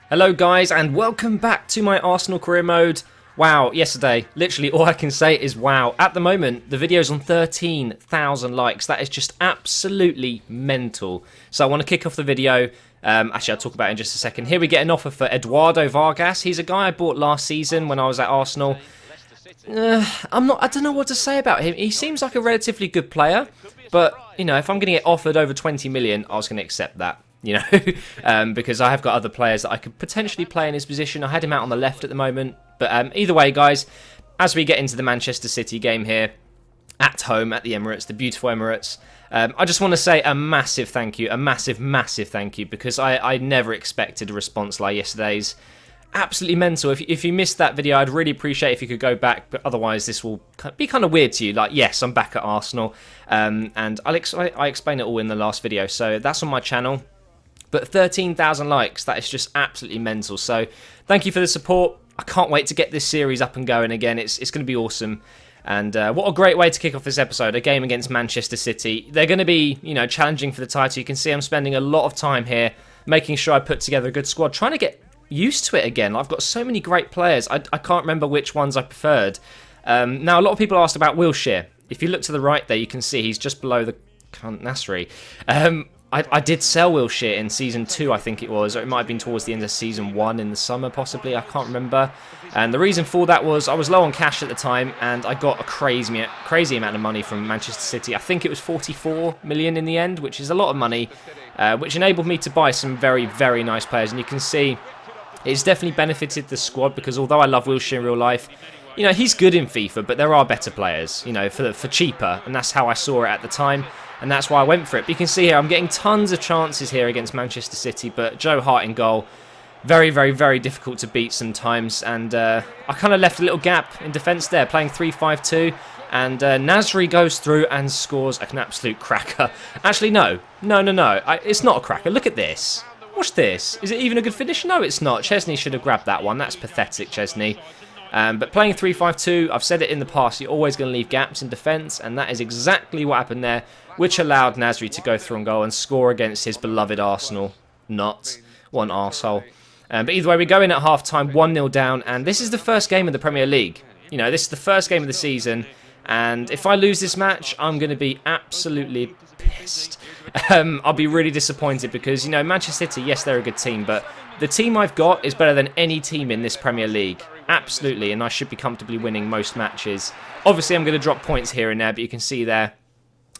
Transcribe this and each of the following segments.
Hello guys and welcome back to my Arsenal career mode. Wow, yesterday, literally all I can say is wow. At the moment, the video's on 13,000 likes. That is just absolutely mental. So I want to kick off the video. Actually, I'll talk about it in just a second. Here we get an offer for Eduardo Vargas. He's a guy I bought last season when I was at Arsenal. I don't know what to say about him. He seems like a relatively good player, but you know, if I'm going to get offered over 20 million, I was going to accept that. You know, because I have got other players that I could potentially play in his position. I had him out on the left at the moment. But either way, guys, as we get into the Manchester City game here, at home at the Emirates, the beautiful Emirates, I just want to say a massive thank you, a massive, massive thank you, because I never expected a response like yesterday's. Absolutely mental. If you missed that video, I'd really appreciate if you could go back, but otherwise this will be kind of weird to you. Like, yes, I'm back at Arsenal, and I explain it all in the last video, so that's on my channel. But 13,000 likes, that is just absolutely mental. So thank you for the support. I can't wait to get this series up and going again. It's going to be awesome. And what a great way to kick off this episode, a game against Manchester City. They're going to be, you know, challenging for the title. You can see I'm spending a lot of time here making sure I put together a good squad, trying to get used to it again. I've got so many great players. I can't remember which ones I preferred. Now, a lot of people asked about Wilshere. If you look to the right there, you can see he's just below the Nasri. I did sell Wilshere in Season 2, I think it was, or it might have been towards the end of Season 1 in the summer, possibly, I can't remember. And the reason for that was I was low on cash at the time, and I got a crazy amount of money from Manchester City. I think it was 44 million in the end, which is a lot of money, which enabled me to buy some very, very nice players. And you can see it's definitely benefited the squad, because although I love Wilshere in real life, you know, he's good in FIFA, but there are better players, you know, for cheaper, and that's how I saw it at the time. And that's why I went for it. But you can see here, I'm getting tons of chances here against Manchester City. But Joe Hart in goal. Very, very, very difficult to beat sometimes. And I kind of left a little gap in defence there, playing 3-5-2. And Nasri goes through and scores an absolute cracker. Actually, no. It's not a cracker. Look at this. Watch this. Is it even a good finish? No, it's not. Chesney should have grabbed that one. That's pathetic, Chesney. But playing 3-5-2, I've said it in the past, you're always going to leave gaps in defence. And that is exactly what happened there, which allowed Nasri to go through and goal and score against his beloved Arsenal. Not one arsehole. But either way, we go in at half-time, 1-0 down, and this is the first game of the Premier League. You know, this is the first game of the season, and if I lose this match, I'm going to be absolutely pissed. I'll be really disappointed because, you know, Manchester City, yes, they're a good team, but the team I've got is better than any team in this Premier League. Absolutely, and I should be comfortably winning most matches. Obviously, I'm going to drop points here and there, but you can see there,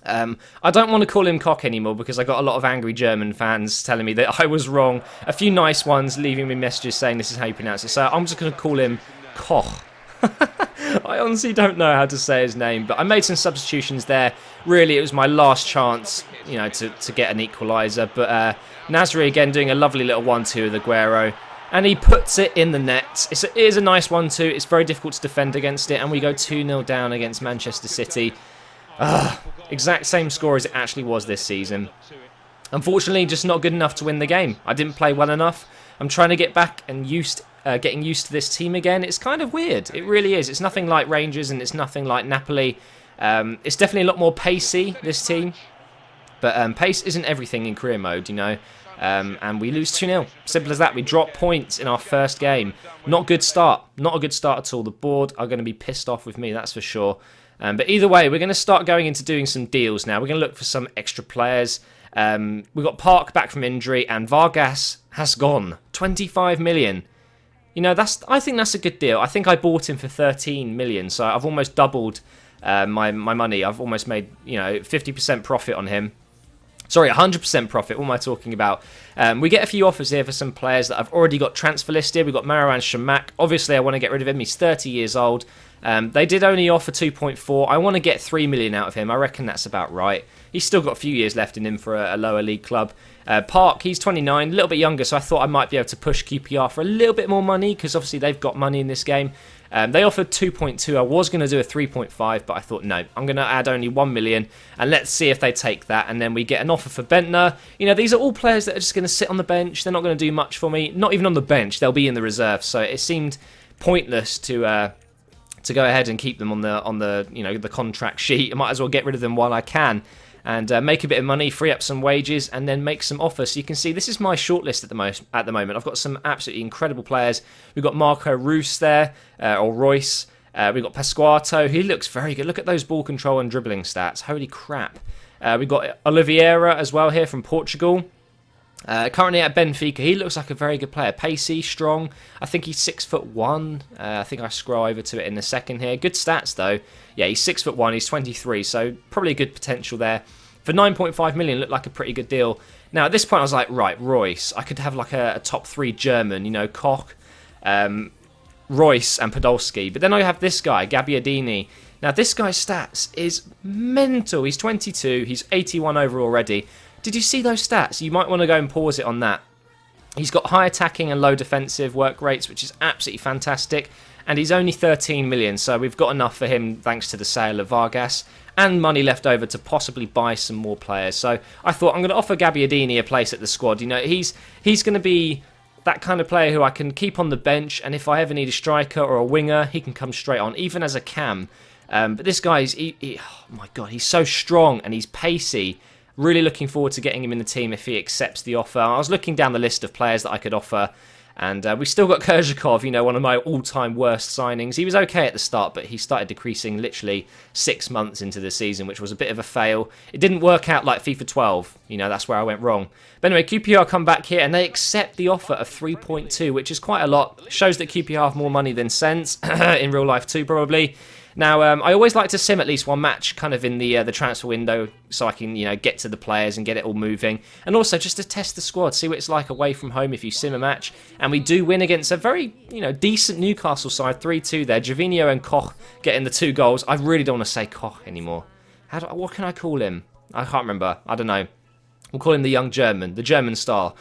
I don't want to call him Koch anymore because I got a lot of angry German fans telling me that I was wrong. A few nice ones leaving me messages saying this is how you pronounce it. So I'm just going to call him Koch. I honestly don't know how to say his name, but I made some substitutions there. Really, it was my last chance, you know, to get an equaliser. But Nasri again doing a lovely little 1-2 with Aguero. And he puts it in the net. It is a nice 1-2. It's very difficult to defend against it. And we go 2-0 down against Manchester City. Exact same score as it actually was this season. Unfortunately, just not good enough to win the game. I didn't play well enough. I'm trying to get back and getting used to this team again. It's kind of weird. It really is. It's nothing like Rangers and it's nothing like Napoli. It's definitely a lot more pacey, this team. But pace isn't everything in career mode, you know. And we lose 2-0. Simple as that. We drop points in our first game. Not a good start. Not a good start at all. The board are going to be pissed off with me, that's for sure. But either way, we're going to start going into doing some deals now. We're going to look for some extra players. We've got Park back from injury, and Vargas has gone. 25 million. You know, I think that's a good deal. I think I bought him for 13 million, so I've almost doubled my money. I've almost made, you know, 50% profit on him. Sorry, 100% profit. What am I talking about? We get a few offers here for some players that I've already got transfer listed. We've got Marouane Chamakh. Obviously, I want to get rid of him. He's 30 years old. They did only offer 2.4. I want to get 3 million out of him. I reckon that's about right. He's still got a few years left in him for a lower league club. Park, he's 29, a little bit younger, so I thought I might be able to push QPR for a little bit more money because obviously they've got money in this game. They offered 2.2. I was going to do a 3.5, but I thought, no, I'm going to add only 1 million, and let's see if they take that. And then we get an offer for Bentner. You know, these are all players that are just going to sit on the bench. They're not going to do much for me. Not even on the bench. They'll be in the reserve. So it seemed pointless to go ahead and keep them on the you know, the contract sheet. I might as well get rid of them while I can. and make a bit of money, free up some wages, and then make some offers. So you can see this is my shortlist at the moment. I've got some absolutely incredible players. We've got Marco Reus there, or Royce. We've got Pasquato. He looks very good. Look at those ball control and dribbling stats. Holy crap. We've got Oliveira as well here from Portugal. Currently at Benfica, he looks like a very good player. Pacey, strong. I think he's 6'1". I think I scroll over to it in a second here. Good stats though. Yeah, he's 6'1". He's 23, so probably a good potential there. For 9.5 million, looked like a pretty good deal. Now at this point, I was like, right, Royce. I could have like a top 3 German. You know, Koch, Royce, and Podolski. But then I have this guy, Gabbiadini. Now this guy's stats is mental. He's 22. He's 81 over already. Did you see those stats? You might want to go and pause it on that. He's got high attacking and low defensive work rates, which is absolutely fantastic. And he's only 13 million, so we've got enough for him thanks to the sale of Vargas. And money left over to possibly buy some more players. So I thought I'm going to offer Gabbiadini a place at the squad. You know, he's going to be that kind of player who I can keep on the bench. And if I ever need a striker or a winger, he can come straight on, even as a cam. But this guy, oh my God, he's so strong and he's pacey. Really looking forward to getting him in the team if he accepts the offer. I was looking down the list of players that I could offer, and we've still got Kerzhakov, you know, one of my all-time worst signings. He was okay at the start, but he started decreasing literally 6 months into the season, which was a bit of a fail. It didn't work out like FIFA 12. You know, that's where I went wrong. But anyway, QPR come back here, and they accept the offer of 3.2, which is quite a lot. Shows that QPR have more money than sense, in real life too, probably. Now, I always like to sim at least one match kind of in the transfer window so I can, you know, get to the players and get it all moving. And also just to test the squad, see what it's like away from home if you sim a match. And we do win against a very, you know, decent Newcastle side, 3-2 there. Gervinho and Koch getting the 2 goals. I really don't want to say Koch anymore. What can I call him? I can't remember. I don't know. We'll call him the young German, the German star.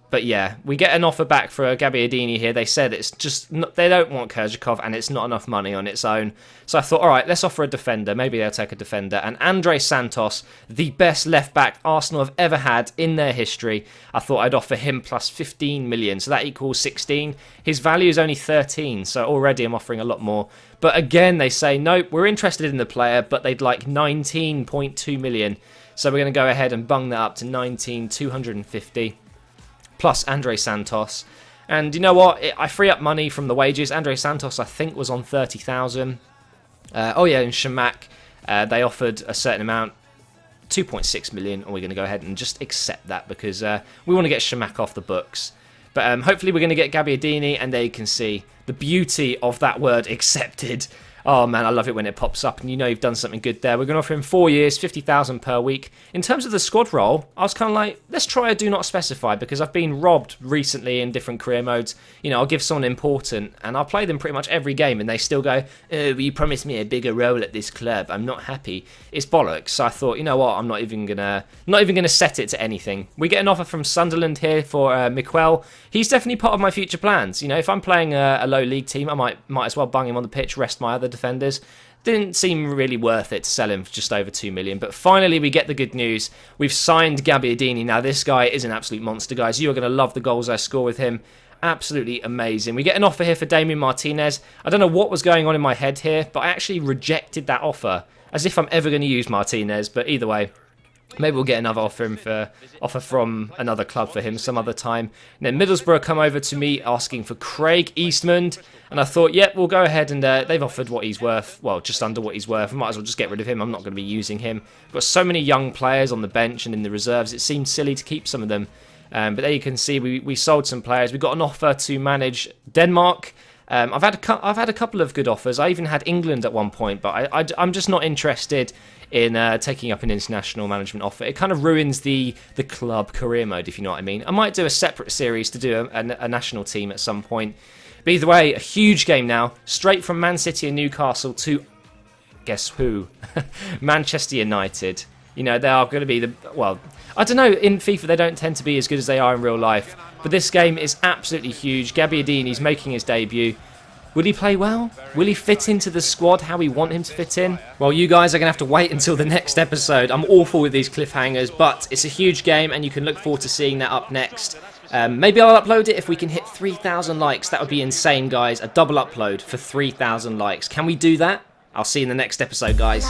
But yeah, we get an offer back for Gabbiadini here. They said it's just they don't want Kerzhakov and it's not enough money on its own. So I thought, all right, let's offer a defender. Maybe they'll take a defender. And Andre Santos, the best left back Arsenal have ever had in their history. I thought I'd offer him plus 15 million. So that equals 16. His value is only 13. So already I'm offering a lot more. But again, they say, nope, we're interested in the player, but they'd like 19.2 million. So we're going to go ahead and bung that up to 19,250. Plus Andre Santos. And you know what? I free up money from the wages. Andre Santos, I think, was on 30,000. Oh yeah, and Shamak, they offered a certain amount, 2.6 million, and we're going to go ahead and just accept that because we want to get Shamak off the books. But hopefully we're going to get Gabbiadini, and there you can see the beauty of that word, accepted. Oh man, I love it when it pops up and you know you've done something good there. We're going to offer him 4 years, 50,000 per week. In terms of the squad role, I was kind of like, let's try a do not specify because I've been robbed recently in different career modes. You know, I'll give someone important and I'll play them pretty much every game and they still go, oh, you promised me a bigger role at this club. I'm not happy. It's bollocks. So I thought, you know what, I'm not even gonna set it to anything. We get an offer from Sunderland here for Miquel. He's definitely part of my future plans. You know, if I'm playing a low league team, I might as well bung him on the pitch, rest my other defenders. Didn't seem really worth it to sell him for just over 2 million. But finally, we get the good news. We've signed Gabbiadini. Now, this guy is an absolute monster, guys. You are going to love the goals I score with him. Absolutely amazing. We get an offer here for Damian Martinez. I don't know what was going on in my head here, but I actually rejected that offer as if I'm ever going to use Martinez. But either way, maybe we'll get another offer from another club for him some other time. And then Middlesbrough come over to me asking for Craig Eastmond. And I thought, yep, we'll go ahead and they've offered what he's worth. Well, just under what he's worth. I might as well just get rid of him. I'm not going to be using him. We've got so many young players on the bench and in the reserves. It seemed silly to keep some of them. But there you can see we sold some players. We got an offer to manage Denmark. I've had a couple of good offers. I even had England at one point, but I'm just not interested in taking up an international management offer. It kind of ruins the club career mode, if you know what I mean. I might do a separate series to do a national team at some point. But either way, a huge game now. Straight from Man City and Newcastle to, guess who? Manchester United. You know, they are going to be well, I don't know, in FIFA they don't tend to be as good as they are in real life. But this game is absolutely huge. Gabbiadini's making his debut. Will he play well? Will he fit into the squad how we want him to fit in? Well, you guys are going to have to wait until the next episode. I'm awful with these cliffhangers, but it's a huge game and you can look forward to seeing that up next. Maybe I'll upload it if we can hit 3,000 likes. That would be insane, guys. A double upload for 3,000 likes. Can we do that? I'll see you in the next episode, guys.